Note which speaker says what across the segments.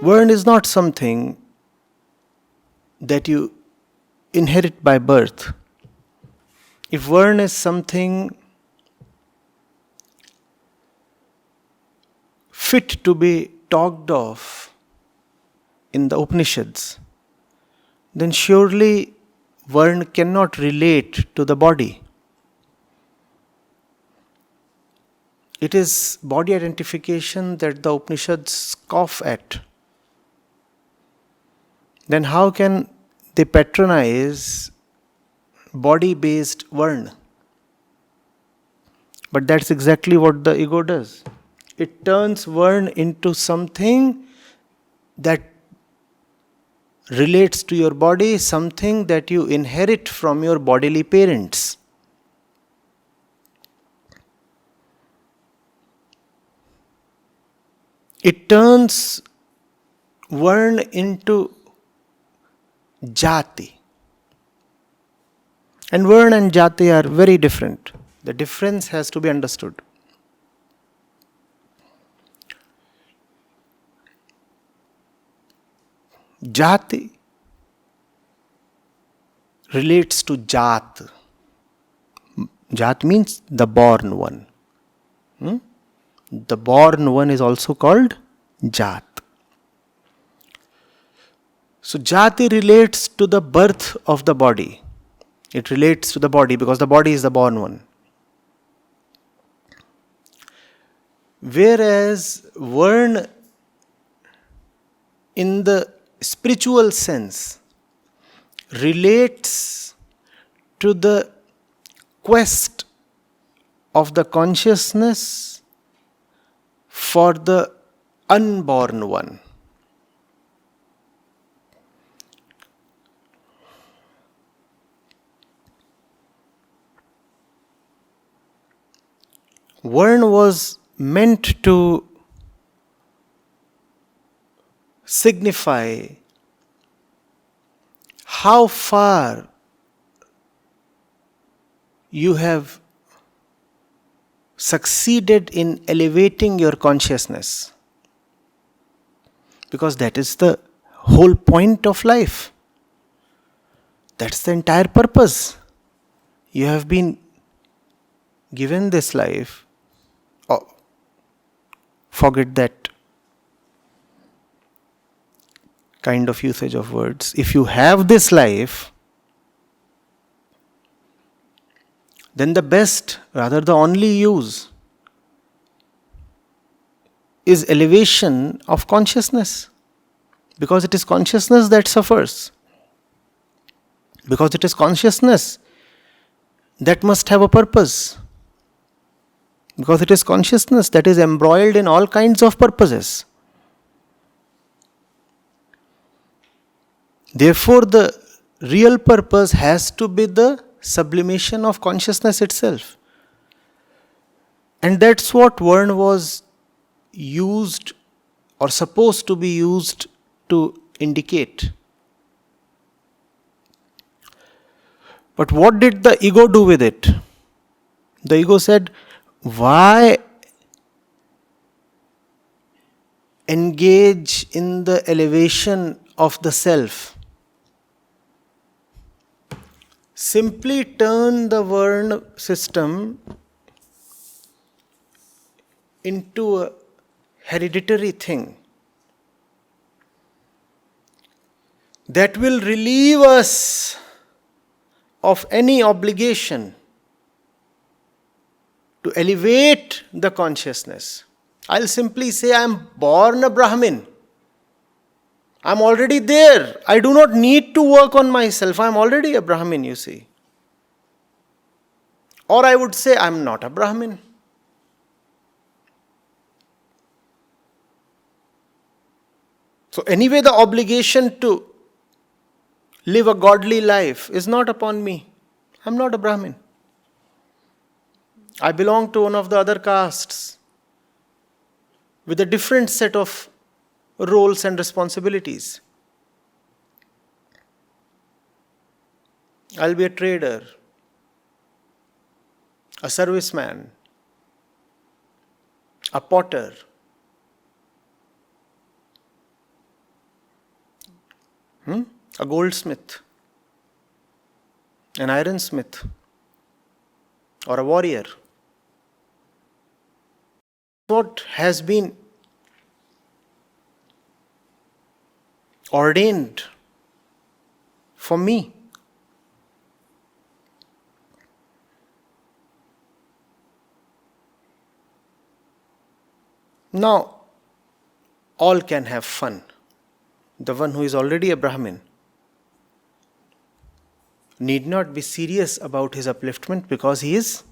Speaker 1: Varna is not something that you inherit by birth. If Varna is something fit to be talked of in the Upanishads, then surely Varna cannot relate to the body. It is body identification that the Upanishads scoff at. Then how can they patronize body-based Varna? But that's exactly what the ego does. It turns Varna into something that relates to your body, something that you inherit from your bodily parents. It turns Varna into jati. And Varna and jati are very different. The difference has to be understood. Jati relates to jat. Jat means the born one. The born one is also called jat. So jati relates to the birth of the body. It relates to the body because the body is the born one. Whereas Varna, in the spiritual sense, relates to the quest of the consciousness for the unborn one. Varna was meant to signify how far you have succeeded in elevating your consciousness. Because that is the whole point of life. That's the entire purpose. You have been given this life. Oh, forget that kind of usage of words. If you have this life, then the best, rather the only use, is elevation of consciousness. Because it is consciousness that suffers. Because it is consciousness that must have a purpose. Because it is consciousness that is embroiled in all kinds of purposes. Therefore, the real purpose has to be the sublimation of consciousness itself. And that's what Varna was used or supposed to be used to indicate. But what did the ego do with it? The ego said, why engage in the elevation of the self? Simply turn the Varna system into a hereditary thing that will relieve us of any obligation to elevate the consciousness. I'll simply say I am born a Brahmin. I am already there. I do not need to work on myself. I am already a Brahmin, you see. Or I would say I am not a Brahmin. So anyway, the obligation to live a godly life is not upon me. I am not a Brahmin. I belong to one of the other castes with a different set of roles and responsibilities. I'll be a trader, a serviceman, a potter. A goldsmith, an ironsmith, or a warrior. What has been ordained for me. Now, all can have fun. The one who is already a Brahmin need not be serious about his upliftment because he is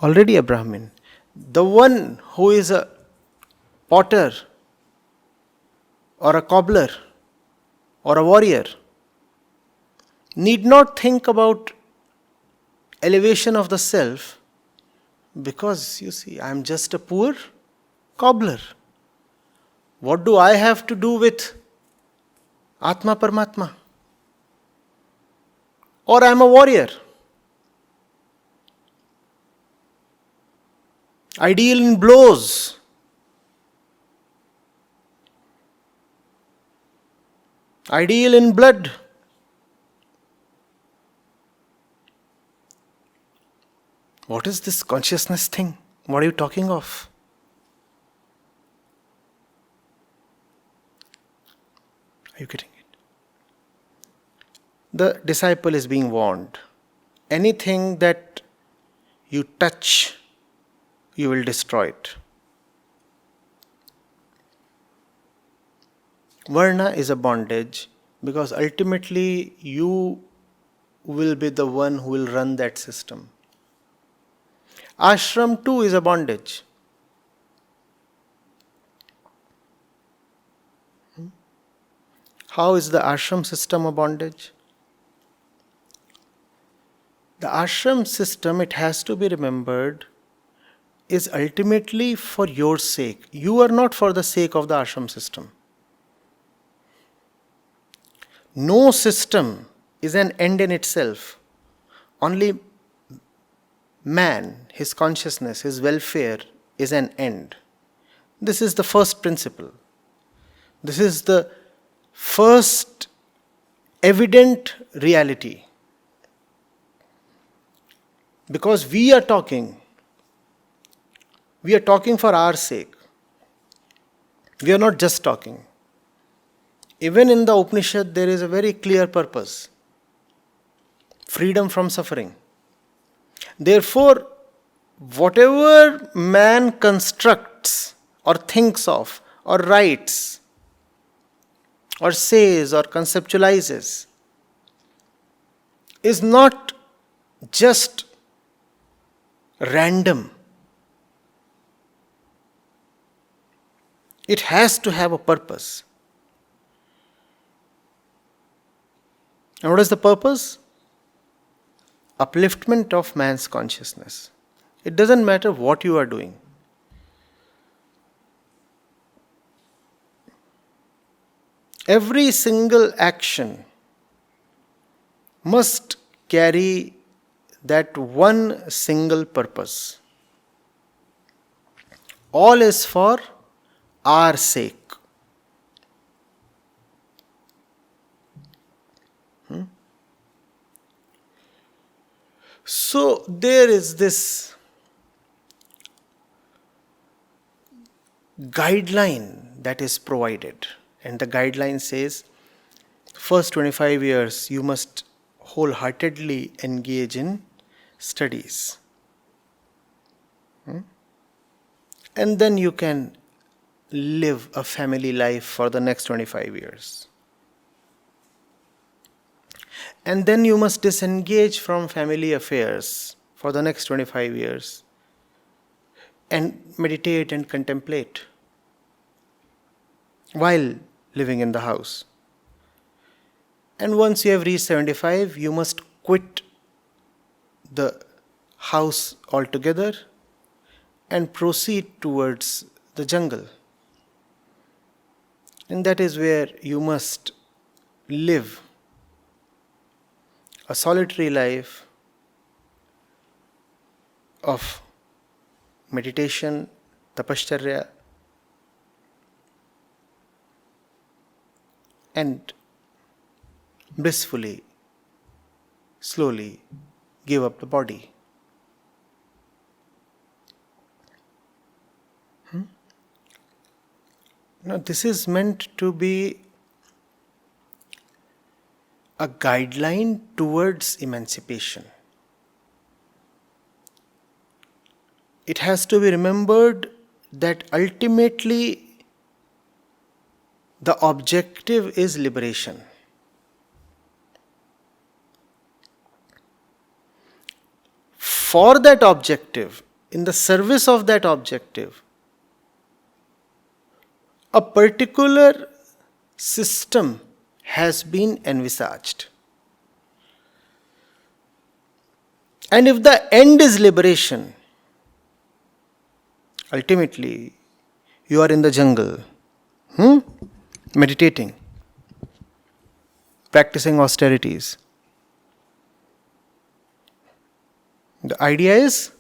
Speaker 1: already a Brahmin. The one who is a potter or a cobbler or a warrior need not think about elevation of the self because, you see, I am just a poor cobbler. What do I have to do with Atma Paramatma? Or I am a warrior. I deal in blows. I deal in blood. What is this consciousness thing? What are you talking of? Are you getting it? The disciple is being warned. Anything that you touch, you will destroy it. Varna is a bondage because ultimately you will be the one who will run that system. Ashram too is a bondage. How is the ashram system a bondage? The ashram system, it has to be remembered, is ultimately for your sake. You are not for the sake of the ashram system. No system is an end in itself. Only man, his consciousness, his welfare is an end. This is the first principle. This is the first evident reality. Because we are talking for our sake. We are not just talking. Even in the Upanishad, there is a very clear purpose. Freedom from suffering. Therefore, whatever man constructs or thinks of or writes or says or conceptualizes is not just random. It has to have a purpose. And what is the purpose? Upliftment of man's consciousness. It doesn't matter what you are doing. Every single action must carry that one single purpose. All is for our sake. So there is this guideline that is provided. And the guideline says, first 25 years you must wholeheartedly engage in studies. And then you can live a family life for the next 25 years. And then you must disengage from family affairs for the next 25 years and meditate and contemplate while living in the house. And once you have reached 75, you must quit the house altogether and proceed towards the jungle. And that is where you must live a solitary life of meditation, tapashcharya, and blissfully, slowly give up the body. Now, this is meant to be a guideline towards emancipation. It has to be remembered that ultimately the objective is liberation. For that objective, in the service of that objective, a particular system has been envisaged. And if the end is liberation, ultimately you are in the jungle, meditating, practicing austerities. The idea is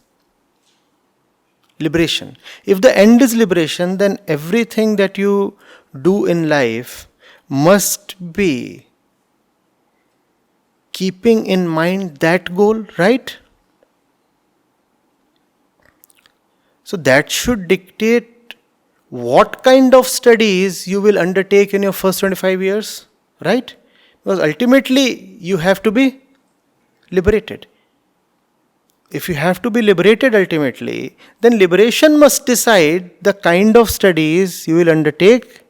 Speaker 1: liberation. If the end is liberation, then everything that you do in life must be keeping in mind that goal, right? So that should dictate what kind of studies you will undertake in your first 25 years, right? Because ultimately you have to be liberated. If you have to be liberated ultimately, then liberation must decide the kind of studies you will undertake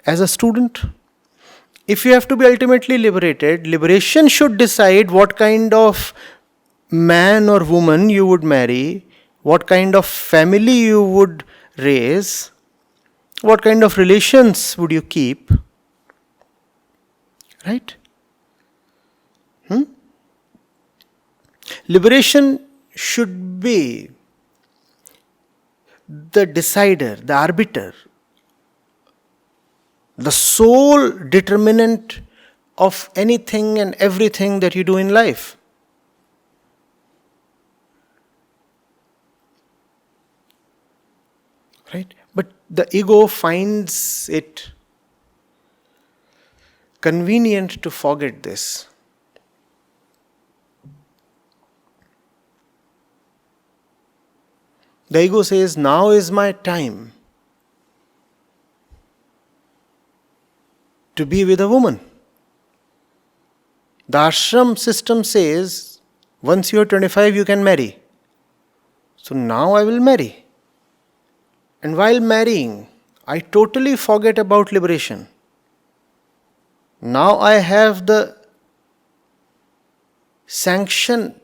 Speaker 1: as a student. If you have to be ultimately liberated, liberation should decide what kind of man or woman you would marry, what kind of family you would raise, what kind of relations would you keep, right? Liberation should be the decider, the arbiter, the sole determinant of anything and everything that you do in life. Right? But the ego finds it convenient to forget this. The ego says, now is my time to be with a woman. The ashram system says, once you are 25, you can marry. So now I will marry. And while marrying, I totally forget about liberation. Now I have the sanction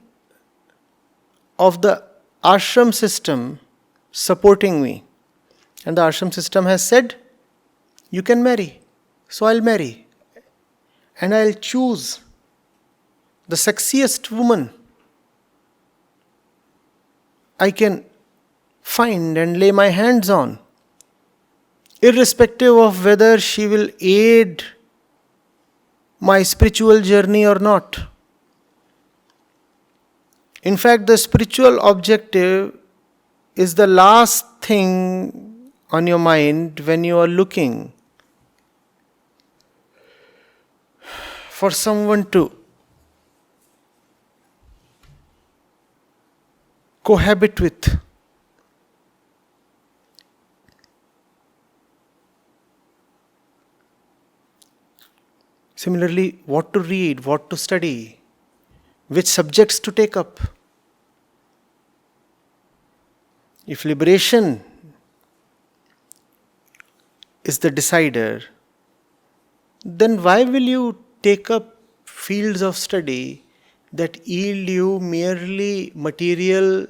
Speaker 1: of the ashram system supporting me. And the ashram system has said, you can marry. So I'll marry. And I'll choose the sexiest woman I can find and lay my hands on, irrespective of whether she will aid my spiritual journey or not. In fact, the spiritual objective is the last thing on your mind when you are looking for someone to cohabit with. Similarly, what to read, what to study, which subjects to take up. If liberation is the decider, then why will you take up fields of study that yield you merely material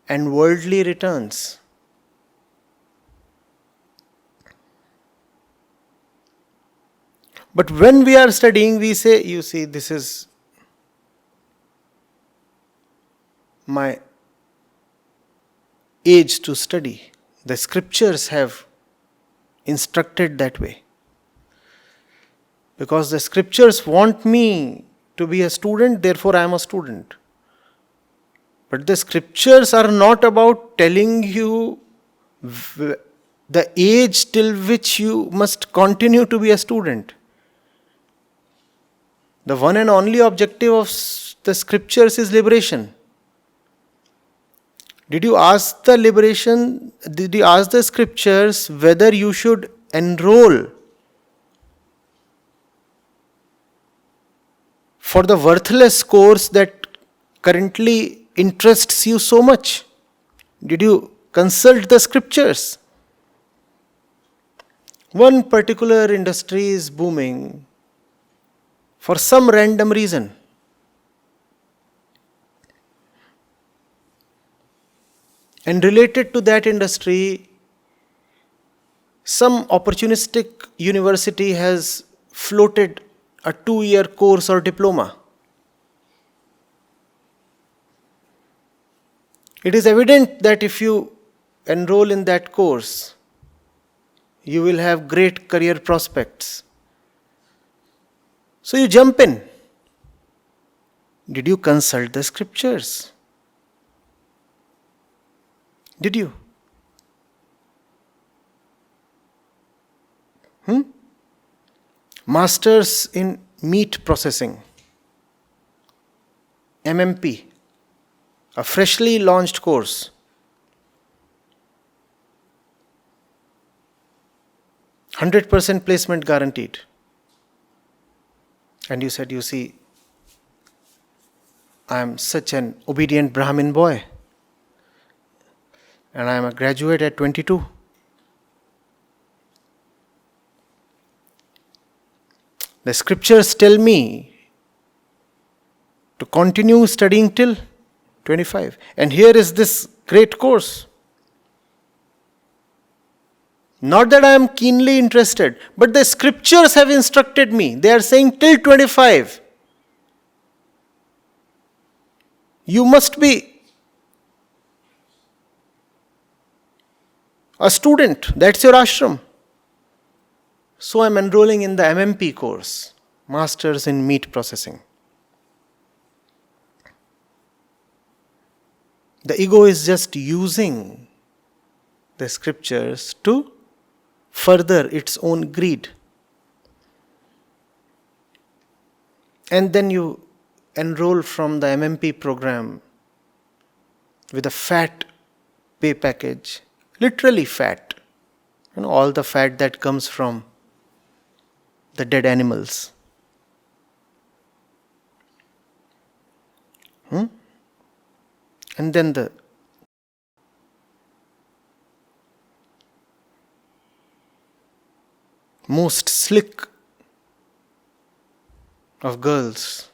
Speaker 1: and worldly returns? But when we are studying, we say, you see, this is my age to study. The scriptures have instructed that way. Because the scriptures want me to be a student, therefore I am a student. But the scriptures are not about telling you the age till which you must continue to be a student. The one and only objective of the scriptures is liberation. Did you ask the scriptures whether you should enroll for the worthless course that currently interests you so much? Did you consult the scriptures? One particular industry is booming for some random reason. And related to that industry, some opportunistic university has floated a 2-year course or diploma. It is evident that if you enroll in that course, you will have great career prospects. So you jump in. Did you consult the scriptures? Did you? Masters in Meat Processing, MMP, a freshly launched course. 100% placement guaranteed. And you said, you see, I am such an obedient Brahmin boy. And I am a graduate at 22. The scriptures tell me to continue studying till 25. And here is this great course. Not that I am keenly interested, but the scriptures have instructed me. They are saying till 25. You must be a student. That's your ashram. So I am enrolling in the MMP course, Masters in Meat Processing. The ego is just using the scriptures to further its own greed. And then you enroll from the MMP program with a fat pay package, literally fat. All the fat that comes from the dead animals. And then the most slick of girls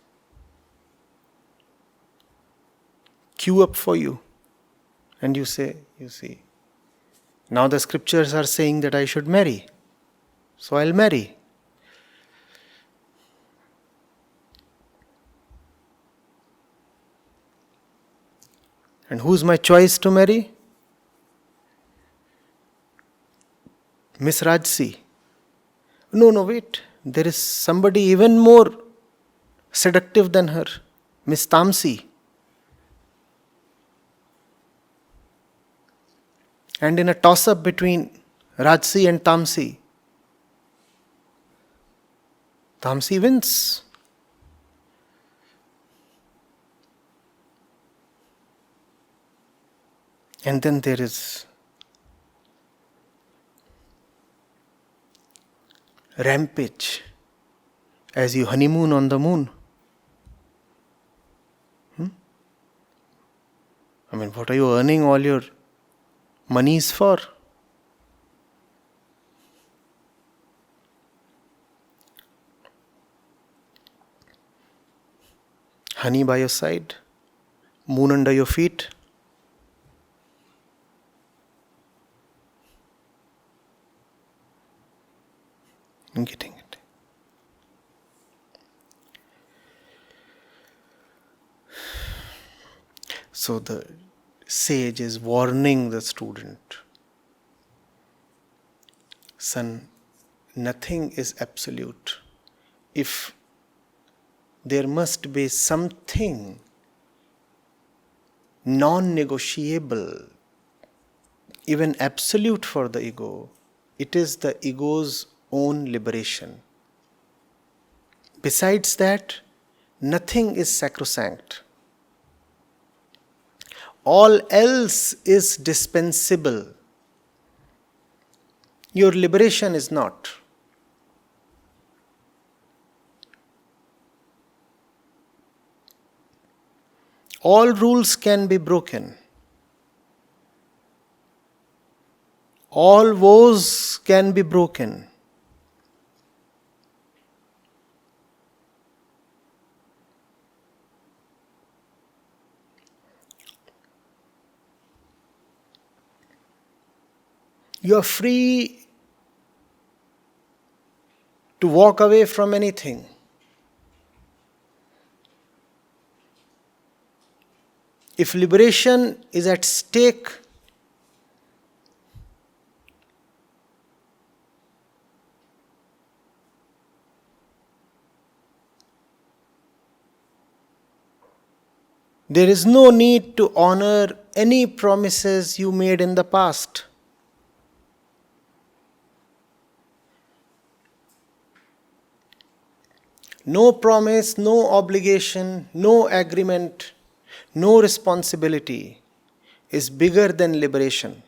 Speaker 1: queue up for you. And you say, you see, now the scriptures are saying that I should marry. So I'll marry. And who's my choice to marry? Miss Rajsi. No, wait. There is somebody even more seductive than her. Miss Tamsi. And in a toss-up between Rajsi and Tamsi, Tamsi wins. And then there is rampage as you honeymoon on the moon. What are you earning all your monies for? Honey by your side, moon under your feet. I'm getting it. So the sage is warning the student. Son, nothing is absolute. If there must be something non-negotiable, even absolute for the ego, it is the ego's own liberation. Besides that, Nothing is sacrosanct. All else is dispensable. Your liberation is not. All rules can be broken. All vows can be broken. You are free to walk away from anything. If liberation is at stake, there is no need to honor any promises you made in the past. No promise, no obligation, no agreement, no responsibility is bigger than liberation.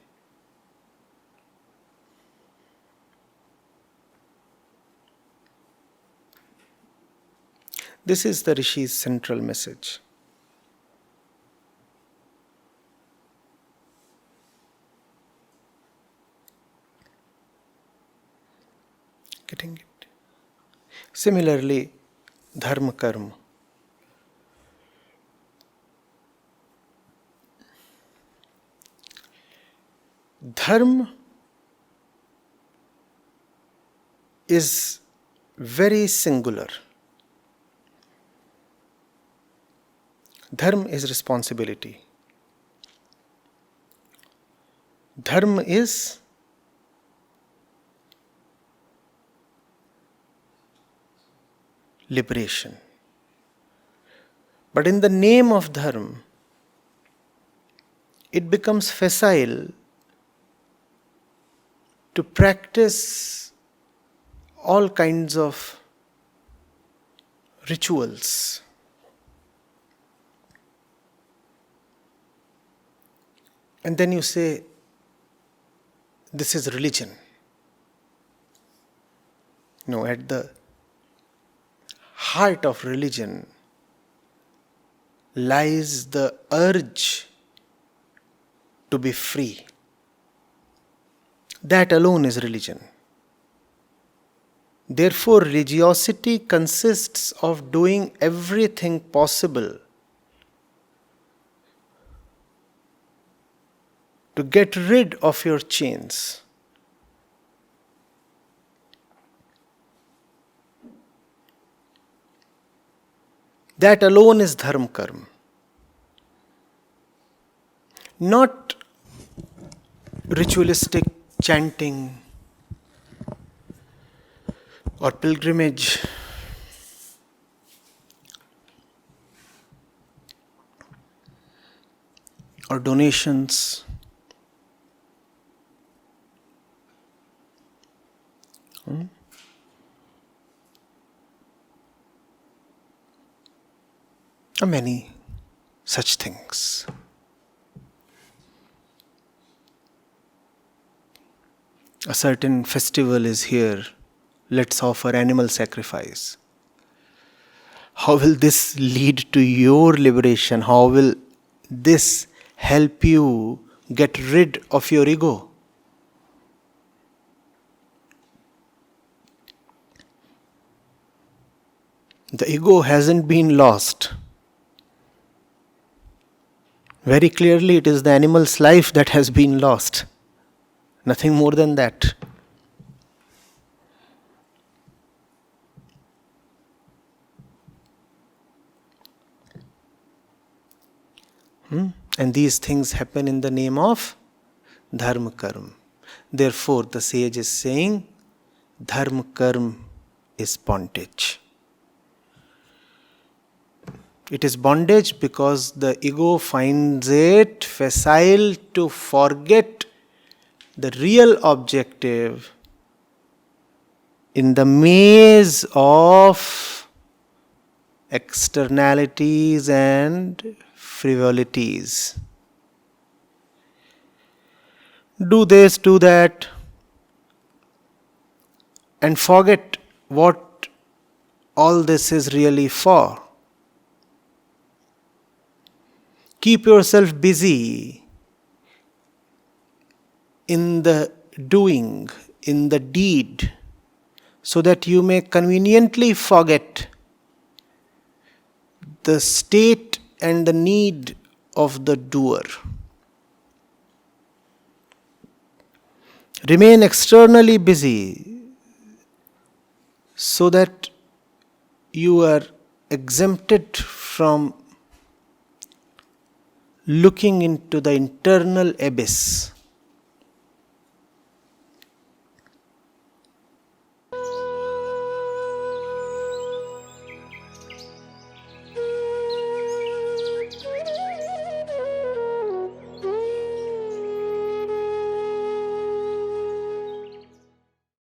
Speaker 1: This is the Rishi's central message. Getting it? Similarly, dharma karma. Dharma is very singular. Dharma is responsibility. Dharma is liberation. But in the name of dharma, it becomes facile to practice all kinds of rituals. And then you say, this is religion. No, at the heart of religion lies the urge to be free. That alone is religion. Therefore, religiosity consists of doing everything possible to get rid of your chains. That alone is dharma karma. Not ritualistic chanting or pilgrimage or donations. Many such things. A certain festival is here, let's offer animal sacrifice. How will this lead to your liberation? How will this help you get rid of your ego? The ego hasn't been lost. Very clearly, it is the animal's life that has been lost. Nothing more than that. And these things happen in the name of dharma karma. Therefore, the sage is saying, dharma karma is bondage. It is bondage because the ego finds it facile to forget the real objective in the maze of externalities and frivolities. Do this, do that, and forget what all this is really for. Keep yourself busy in the doing, in the deed, so that you may conveniently forget the state and the need of the doer. Remain externally busy so that you are exempted from looking into the internal abyss.